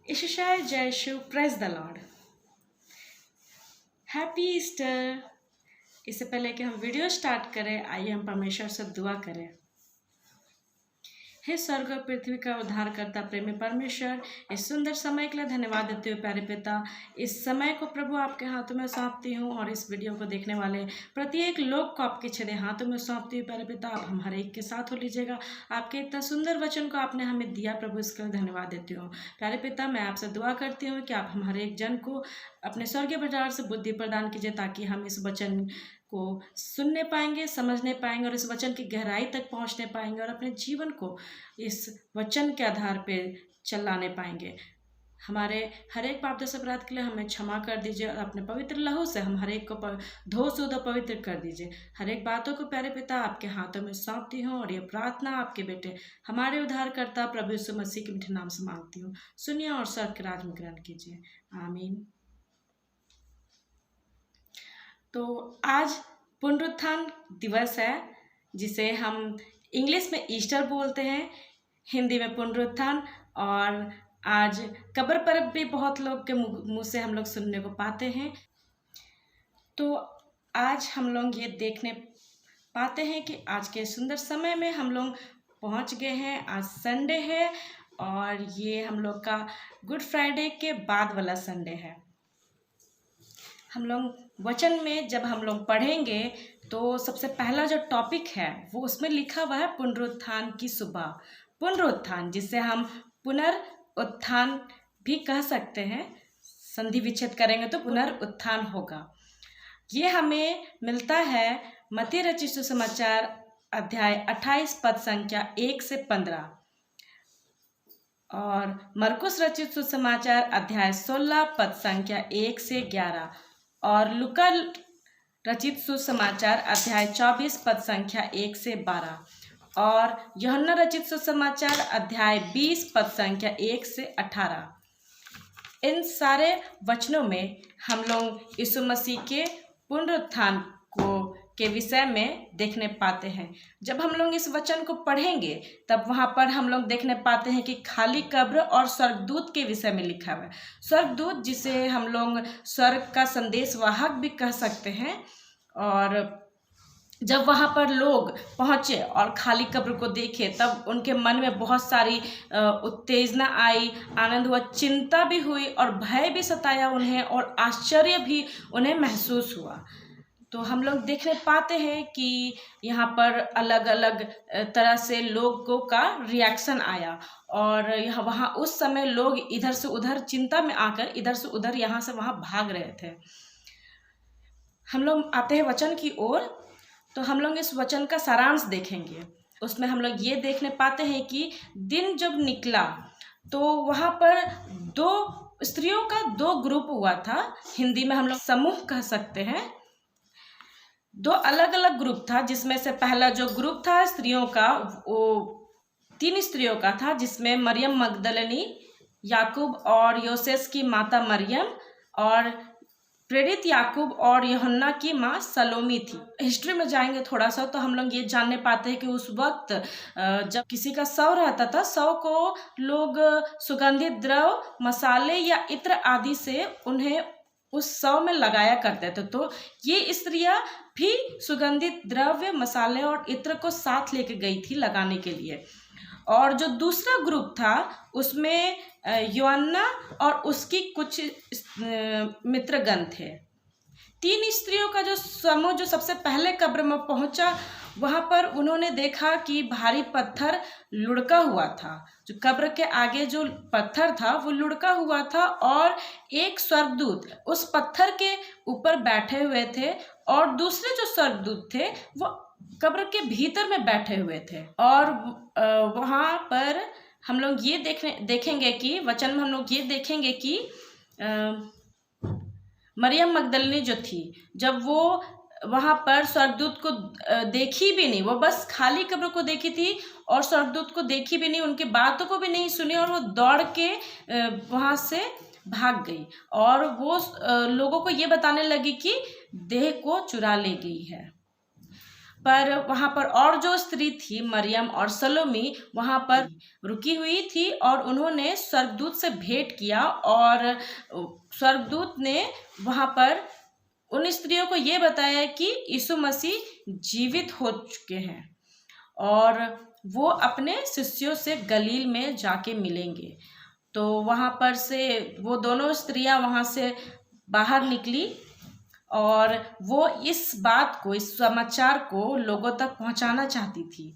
ईशाय जय शिव, praise the lord, happy Easter. इससे पहले कि हम वीडियो स्टार्ट करें, आइए हम परमेश्वर से दुआ करें। हे स्वर्ग और पृथ्वी का उद्धार करता प्रेमी परमेश्वर, इस सुंदर समय के लिए धन्यवाद देते हुए प्यारे पिता, इस समय को प्रभु आपके हाथों में सौंपती हूँ और इस वीडियो को देखने वाले प्रत्येक लोग को आपके छेदे हाथों में सौंपती हूँ प्यारे पिता। आप हम हर एक के साथ हो लीजिएगा। आपके इतना सुंदर वचन को आपने हमें दिया प्रभु, इसके लिए धन्यवाद देती हूँ प्यारे पिता। मैं आपसे दुआ करती हूँ कि आप हम हर एक जन को अपने स्वर्गीय भंडार से बुद्धि प्रदान कीजिए, ताकि हम इस वचन को सुनने पाएंगे, समझने पाएंगे और इस वचन की गहराई तक पहुंचने पाएंगे और अपने जीवन को इस वचन के आधार पर चलाने पाएंगे। हमारे हर एक पाप दस अपराध के लिए हमें क्षमा कर दीजिए और अपने पवित्र लहू से हम हर एक को धो शुद्ध और पवित्र कर दीजिए। हर एक बातों को प्यारे पिता आपके हाथों में सौंपती हूँ और ये प्रार्थना आपके बेटे हमारे उद्धारकर्ता प्रभु यीशु मसीह के मीठे नाम से मांगती हूँ। सुनिए और स्वर्ग के राज में ग्रहण कीजिए, आमीन। तो आज पुनरुत्थान दिवस है, जिसे हम इंग्लिश में ईस्टर बोलते हैं, हिंदी में पुनरुत्थान। और आज कब्र पर्व भी बहुत लोग के मुंह से हम लोग सुनने को पाते हैं। तो आज हम लोग ये देखने पाते हैं कि आज के सुंदर समय में हम लोग पहुंच गए हैं। आज संडे है और ये हम लोग का गुड फ्राइडे के बाद वाला संडे है। हम लोग वचन में जब हम लोग पढ़ेंगे तो सबसे पहला जो टॉपिक है वो उसमें लिखा हुआ है पुनरुत्थान की सुबह। पुनरुत्थान, जिसे हम पुनरुत्थान भी कह सकते हैं, संधि विच्छेद करेंगे तो पुनरुत्थान होगा। ये हमें मिलता है मत्ती रचित सुसमाचार अध्याय 28 पद संख्या 1 से 15 और मरकुस रचित सुसमाचार अध्याय 16 पद संख्या 1 से 11 और लूका रचित सुसमाचार अध्याय 24 पद संख्या 1 से 12 और यूहन्ना रचित सुसमाचार अध्याय 20 पद संख्या 1 से 18। इन सारे वचनों में हम लोग यीशु मसीह के पुनरुत्थान को के विषय में देखने पाते हैं। जब हम लोग इस वचन को पढ़ेंगे तब वहाँ पर हम लोग देखने पाते हैं कि खाली कब्र और स्वर्गदूत के विषय में लिखा हुआ है। स्वर्गदूत, जिसे हम लोग स्वर्ग का संदेशवाहक भी कह सकते हैं। और जब वहाँ पर लोग पहुँचे और खाली कब्र को देखे तब उनके मन में बहुत सारी उत्तेजना आई, आनंद हुआ, चिंता भी हुई और भय भी सताया उन्हें और आश्चर्य भी उन्हें महसूस हुआ। तो हम लोग देखने पाते हैं कि यहाँ पर अलग अलग तरह से लोगों का रिएक्शन आया और यहाँ वहाँ उस समय लोग इधर से उधर चिंता में आकर इधर से उधर यहाँ से वहाँ भाग रहे थे। हम लोग आते हैं वचन की ओर। तो हम लोग इस वचन का सारांश देखेंगे। उसमें हम लोग ये देखने पाते हैं कि दिन जब निकला तो वहाँ पर दो स्त्रियों का दो ग्रुप हुआ था। हिंदी में हम लोग समूह कह सकते हैं। दो अलग अलग ग्रुप था, जिसमें से पहला जो ग्रुप था स्त्रियों का, वो 3 स्त्रियों का था, जिसमें मरियम मगदलिनी, याकूब और योसेस की माता मरियम और प्रेरित याकूब और यूहन्ना की माँ सलोमी थी। हिस्ट्री में जाएंगे थोड़ा सा तो हम लोग ये जानने पाते हैं कि उस वक्त जब किसी का शव रहता था, शव को लोग सुगंधित द्रव, मसाले या इत्र आदि से उन्हें उस शव में लगाया करते थे। तो ये स्त्रियां भी सुगंधित द्रव्य, मसाले और इत्र को साथ लेके गई थी लगाने के लिए। और जो दूसरा ग्रुप था उसमें यूहन्ना और उसकी कुछ मित्रगण थे। 3 स्त्रियों का जो समूह जो सबसे पहले कब्र में पहुंचा, वहां पर उन्होंने देखा कि भारी पत्थर लुढ़का हुआ था। जो कब्र के आगे जो पत्थर था वो लुढ़का हुआ था और एक स्वर्गदूत उस पत्थर के ऊपर बैठे हुए थे और दूसरे जो स्वर्गदूत थे वो कब्र के भीतर में बैठे हुए थे। और वहाँ पर हम लोग ये देखेंगे कि वचन में हम लोग ये देखेंगे कि मरियम मगदलिनी जो थी, जब वो वहाँ पर स्वर्गदूत को देखी भी नहीं, वो बस खाली कब्र को देखी थी और स्वर्गदूत को देखी भी नहीं, उनकी बातों को भी नहीं सुनी और वो दौड़ के वहाँ से भाग गई और वो लोगों को ये बताने लगी कि देह को चुरा ले गई है। पर वहाँ पर और जो स्त्री थी मरियम और सलोमी वहाँ पर रुकी हुई थी और उन्होंने स्वर्गदूत से भेंट किया और स्वर्गदूत ने वहाँ पर उन स्त्रियों को ये बताया कि यीशु मसीह जीवित हो चुके हैं और वो अपने शिष्यों से गलील में जाके मिलेंगे। तो वहाँ पर से वो दोनों स्त्रियाँ वहाँ से बाहर निकली और वो इस बात को, इस समाचार को लोगों तक पहुंचाना चाहती थी।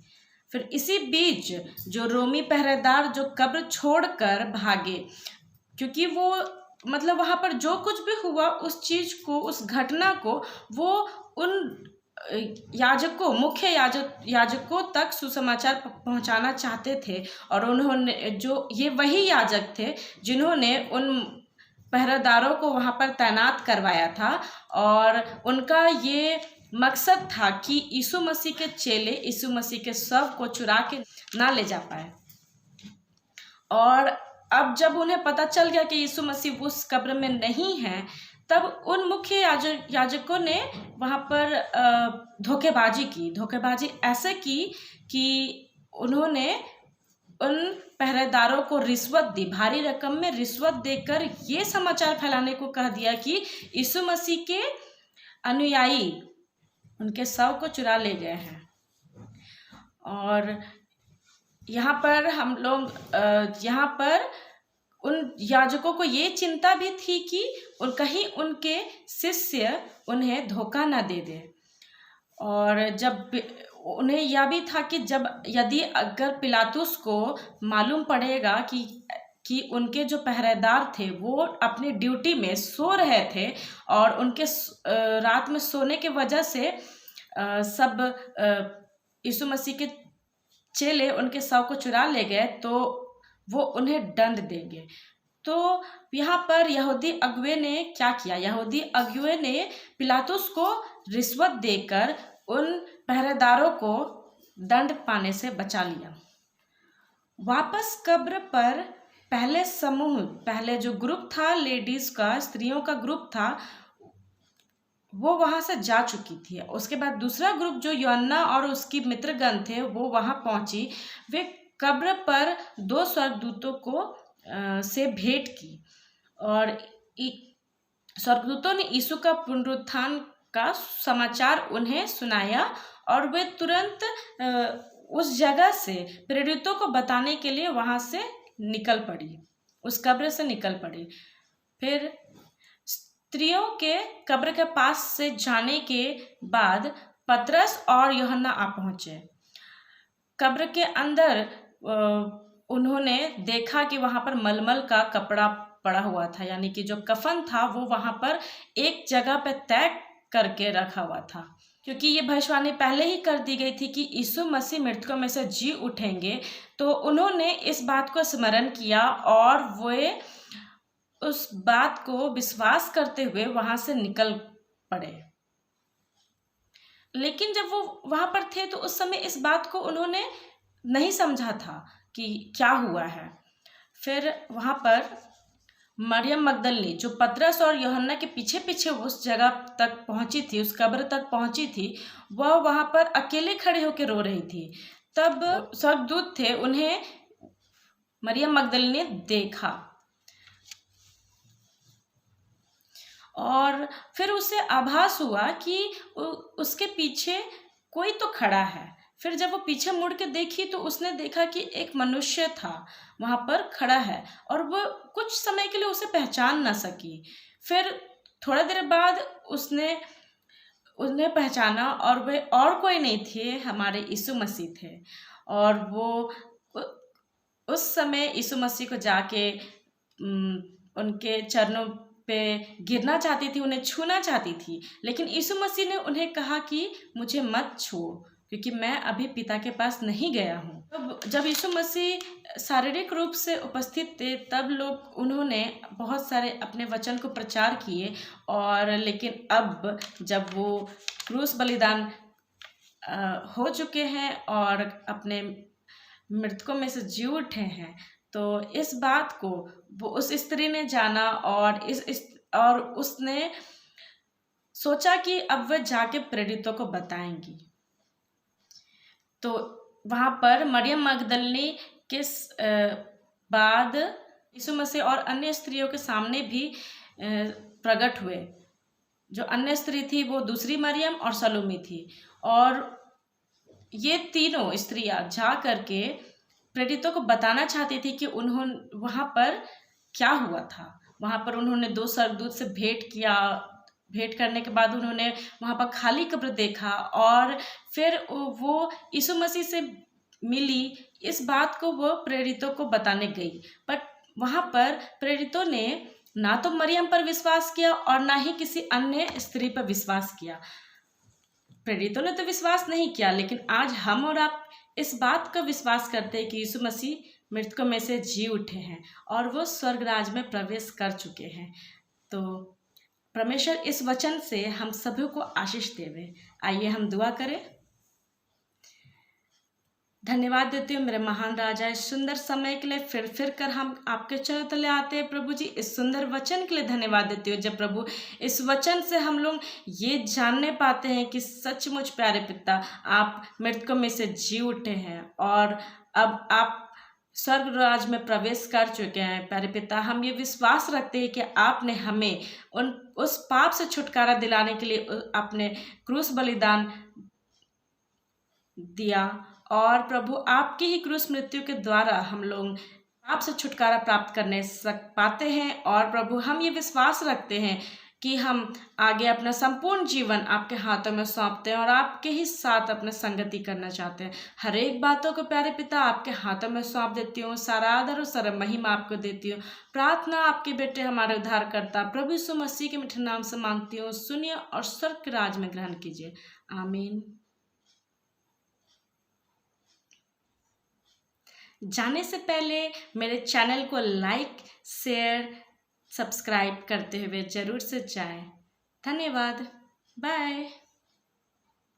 फिर इसी बीच जो रोमी पहरेदार जो कब्र छोड़कर भागे, क्योंकि वो मतलब वहाँ पर जो कुछ भी हुआ उस चीज को, उस घटना को वो उन याजकों, मुख्य याजकों तक सुसमाचार पहुंचाना चाहते थे। और उन्होंने जो ये वही याजक थे जिन्होंने उन पहरेदारों को वहाँ पर तैनात करवाया था और उनका ये मकसद था कि यीशु मसीह के चेले यीशु मसीह के शव को चुरा के ना ले जा पाए। और अब जब उन्हें पता चल गया कि यीशु मसीह उस कब्र में नहीं है, तब उन मुख्य याजकों ने वहाँ पर धोखेबाजी ऐसे की कि उन्होंने उन पहरेदारों को रिश्वत दी, भारी रकम में रिश्वत देकर ये समाचार फैलाने को कह दिया कि यीशु मसीह के अनुयायी उनके शव को चुरा ले गए हैं। और यहाँ पर हम लोग यहाँ पर उन याजकों को ये चिंता भी थी कि कहीं उनके शिष्य उन्हें धोखा ना दे दे। और जब उन्हें यह भी था कि यदि अगर पिलातुस को मालूम पड़ेगा कि उनके जो पहरेदार थे वो अपनी ड्यूटी में सो रहे थे और उनके रात में सोने के वजह से सब यीशु मसीह के चेले उनके शव को चुरा ले गए, तो वो उन्हें दंड देंगे। तो यहाँ पर यहूदी अगुए ने क्या किया? यहूदी अगुए ने पिलातुस को रिश्वत देकर उन पहरेदारों को दंड पाने से बचा लिया। वापस कब्र पर पहले जो ग्रुप था लेडीज का, स्त्रियों का ग्रुप था, वो वहां से जा चुकी थी। उसके बाद दूसरा ग्रुप जो यूहन्ना और उसकी मित्रगण थे वो वहां पहुंची। वे कब्र पर दो स्वर्गदूतों को से भेंट की और स्वर्गदूतों ने यीशु का पुनरुत्थान का समाचार उन्हें सुनाया और वे तुरंत उस जगह से प्रेरितों को बताने के लिए वहां से निकल पड़ी, उस कब्र से निकल पड़ी। फिर स्त्रियों के कब्र के पास से जाने के बाद पतरस और यूहन्ना आ पहुंचे। कब्र के अंदर उन्होंने देखा कि वहां पर मलमल का कपड़ा पड़ा हुआ था, यानी कि जो कफन था वो वहां पर एक जगह पे तय करके रखा हुआ था, क्योंकि ये भविष्यवाणी पहले ही कर दी गई थी कि यीशु मसीह मृतकों में से जी उठेंगे। तो उन्होंने इस बात को स्मरण किया और वे उस बात को विश्वास करते हुए वहां से निकल पड़े। लेकिन जब वो वहां पर थे तो उस समय इस बात को उन्होंने नहीं समझा था कि क्या हुआ है। फिर वहां पर मरियम मगदलनी, जो पतरस और यूहन्ना के पीछे पीछे उस जगह तक पहुंची थी, उस कब्र तक पहुंची थी, वह वहां पर अकेले खड़े होकर रो रही थी। तब स्वर्गदूत थे, उन्हें मरियम मगदलनी ने देखा और फिर उसे आभास हुआ कि उसके पीछे कोई तो खड़ा है। फिर जब वो पीछे मुड़ के देखी तो उसने देखा कि एक मनुष्य था वहां पर खड़ा है और वो कुछ समय के लिए उसे पहचान ना सकी। फिर थोड़ा देर बाद उसने पहचाना और वे और कोई नहीं थे, हमारे यीशु मसीह थे। और वो उस समय यीशु मसीह को जाके उनके चरणों पे गिरना चाहती थी, उन्हें छूना चाहती थी, लेकिन यीशु मसीह ने उन्हें कहा कि मुझे मत छुओ, क्योंकि मैं अभी पिता के पास नहीं गया हूँ। तब जब यीशु मसीह शारीरिक रूप से उपस्थित थे तब उन्होंने बहुत सारे अपने वचन को प्रचार किए। और लेकिन अब जब वो क्रूस बलिदान हो चुके हैं और अपने मृतकों में से जी उठे हैं, तो इस बात को वो उस स्त्री ने जाना और उसने सोचा कि अब वह जाके प्रेरितों को बताएंगी। तो वहाँ पर मरियम मगदलिनी के बाद यीशु मसीह और अन्य स्त्रियों के सामने भी प्रकट हुए। जो अन्य स्त्री थी वो दूसरी मरियम और सलोमी थी, और ये तीनों स्त्रियां जा करके प्रेरितों को बताना चाहती थी कि उन्होंने वहाँ पर क्या हुआ था। वहाँ पर उन्होंने 2 स्वर्गदूत से भेंट किया। भेंट करने के बाद उन्होंने वहाँ पर खाली कब्र देखा और फिर वो यीशु मसीह से मिली। इस बात को वो प्रेरितों को बताने गई, बट वहाँ पर प्रेरितों ने ना तो मरियम पर विश्वास किया और ना ही किसी अन्य स्त्री पर विश्वास किया। प्रेरितों ने तो विश्वास नहीं किया, लेकिन आज हम और आप इस बात का विश्वास करते हैं कि यीशु मसीह मृतकों में से जी उठे हैं और वो स्वर्ग राज में प्रवेश कर चुके हैं। तो परमेश्वर इस वचन से हम सभी को आशीष देवे। आइए हम दुआ करें। धन्यवाद देती हूँ मेरे महान राजा, इस सुंदर समय के लिए फिर कर हम आपके चरणों तले आते हैं। प्रभु जी, इस सुंदर वचन के लिए धन्यवाद देती हूँ। जब प्रभु इस वचन से हम लोग ये जानने पाते हैं कि सचमुच प्यारे पिता आप मृतकों में से जी उठे हैं और अब आप स्वर्ग राज में प्रवेश कर चुके हैं। प्यारे पिता, हम ये विश्वास रखते हैं कि आपने हमें उस पाप से छुटकारा दिलाने के लिए अपने क्रूस बलिदान दिया, और प्रभु आपकी ही क्रूस मृत्यु के द्वारा हम लोग आपसे छुटकारा प्राप्त करने पाते हैं। और प्रभु हम ये विश्वास रखते हैं कि हम आगे अपना संपूर्ण जीवन आपके हाथों में सौंपते हैं और आपके ही साथ अपने संगति करना चाहते हैं। हर एक बातों को प्यारे पिता आपके हाथों में सौंप देती हूँ। सारा आदर और सारा महिमा आपको देती हूँ। प्रार्थना आपके बेटे हमारे उद्धारकर्ता प्रभु यीशु मसीह के मीठे नाम से मांगती हूँ। सुनिए और स्वर्ग के राज में ग्रहण कीजिए। आमीन। जाने से पहले मेरे चैनल को लाइक, शेयर, सब्सक्राइब करते हुए जरूर से जाएं। धन्यवाद। बाय।